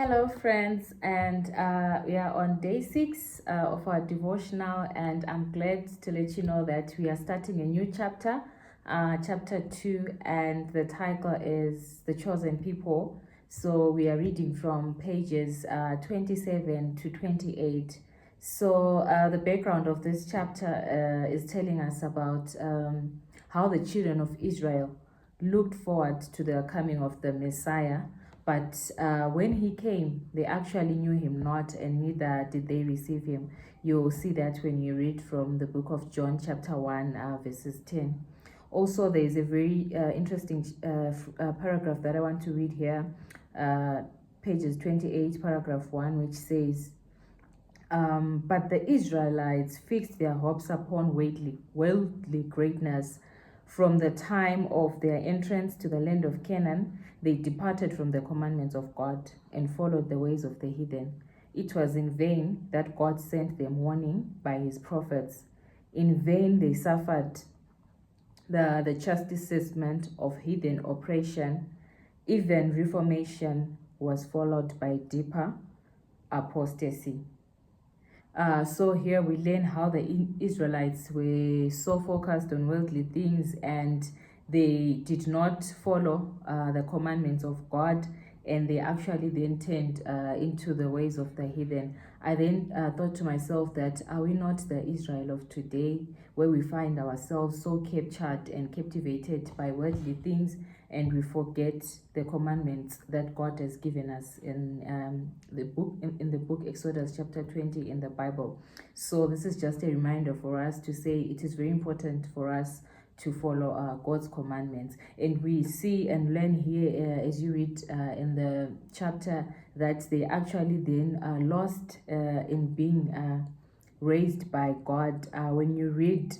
Hello, friends, and we are on day 6 of our devotional, and I'm glad to let you know that we are starting a new chapter, chapter 2, and the title is The Chosen People. So we are reading from pages 27 to 28. So the background of this chapter is telling us about how the children of Israel looked forward to the coming of the Messiah. But when he came, they actually knew him not, and neither did they receive him. You'll see that when you read from the book of John, chapter 1, verses 10. Also, there is a very interesting paragraph that I want to read here, pages 28, paragraph 1, which says, but the Israelites fixed their hopes upon worldly greatness. From the time of their entrance to the land of Canaan, they departed from the commandments of God and followed the ways of the heathen. It was in vain that God sent them warning by his prophets. In vain they suffered the chastisement of heathen oppression. Even reformation was followed by deeper apostasy. So here we learn how the Israelites were so focused on worldly things, and they did not follow the commandments of God, and they actually then turned into the ways of the heathen. I then thought to myself that, are we not the Israel of today, where we find ourselves so captured and captivated by worldly things, and we forget the commandments that God has given us in the book Exodus chapter 20 in the Bible. So this is just a reminder for us to say it is very important for us to follow God's commandments. And we see and learn here as you read in the chapter that they actually then lost in being raised by God. When you read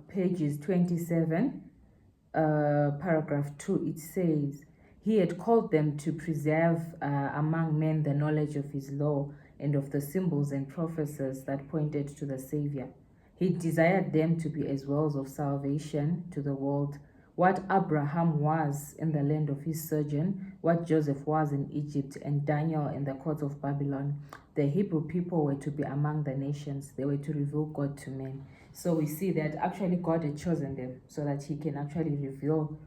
pages 27, paragraph 2, it says, he had called them to preserve among men the knowledge of his law and of the symbols and prophecies that pointed to the Savior. He desired them to be as wells of salvation to the world. What Abraham was in the land of his sojourn, what Joseph was in Egypt, and Daniel in the court of Babylon, the Hebrew people were to be among the nations. They were to reveal God to men. So we see that actually God had chosen them so that he can actually reveal,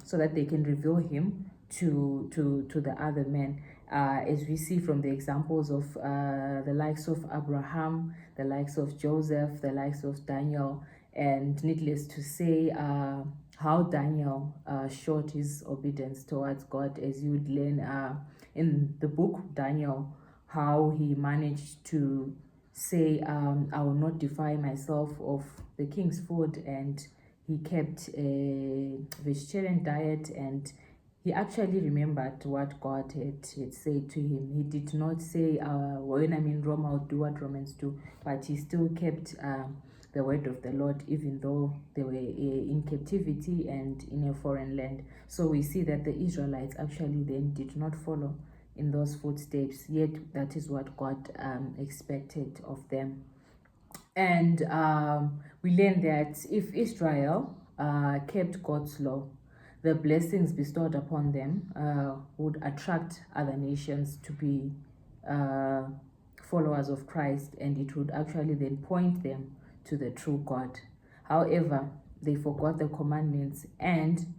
so that they can reveal him to the other men. As we see from the examples of the likes of Abraham, the likes of Joseph, the likes of Daniel, and needless to say, how Daniel showed his obedience towards God, as you would learn in the book Daniel, how he managed to say, I will not defile myself of the king's food, and he kept a vegetarian diet, and he actually remembered what God had said to him. He did not say, when I'm in Rome, I'll do what Romans do, but he still kept the word of the Lord, even though they were in captivity and in a foreign land. So we see that the Israelites actually then did not follow in those footsteps, yet that is what God expected of them. And we learn that if Israel kept God's law, the blessings bestowed upon them would attract other nations to be followers of Christ, and it would actually then point them to the true God. However, they forgot the commandments, and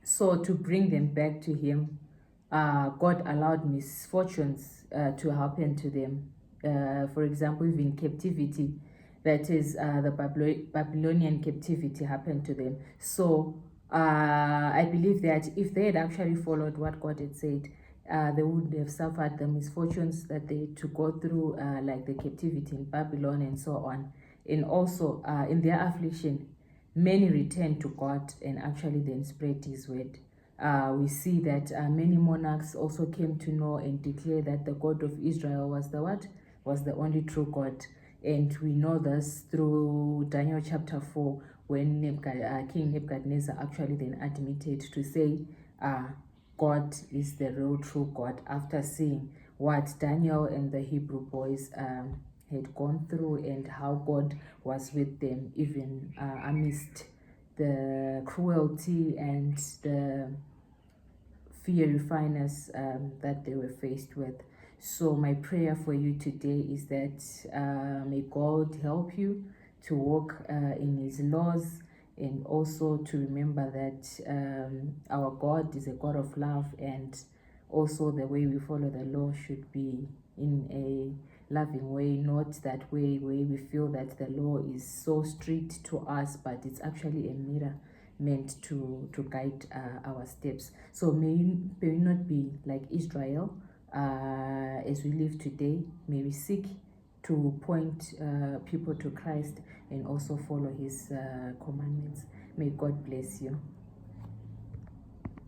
so to bring them back to him, God allowed misfortunes to happen to them. For example, even captivity, that is the Babylonian captivity, happened to them. So I believe that if they had actually followed what God had said, they wouldn't have suffered the misfortunes that they had to go through, like the captivity in Babylon and so on. And also in their affliction, many returned to God and actually then spread his word. We see that many monarchs also came to know and declare that the God of Israel was the what? Was the only true God. And we know this through Daniel chapter 4, when King Nebuchadnezzar actually then admitted to say, God is the real true God, after seeing what Daniel and the Hebrew boys had gone through, and how God was with them even amidst the cruelty and the fiery furnace that they were faced with. So my prayer for you today is that may God help you to walk in His laws, and also to remember that our God is a God of love, and also the way we follow the law should be in a loving way, not that way where we feel that the law is so strict to us, but it's actually a mirror meant to guide our steps. So may we not be like Israel as we live today. May we seek to point people to Christ and also follow His commandments. May God bless you.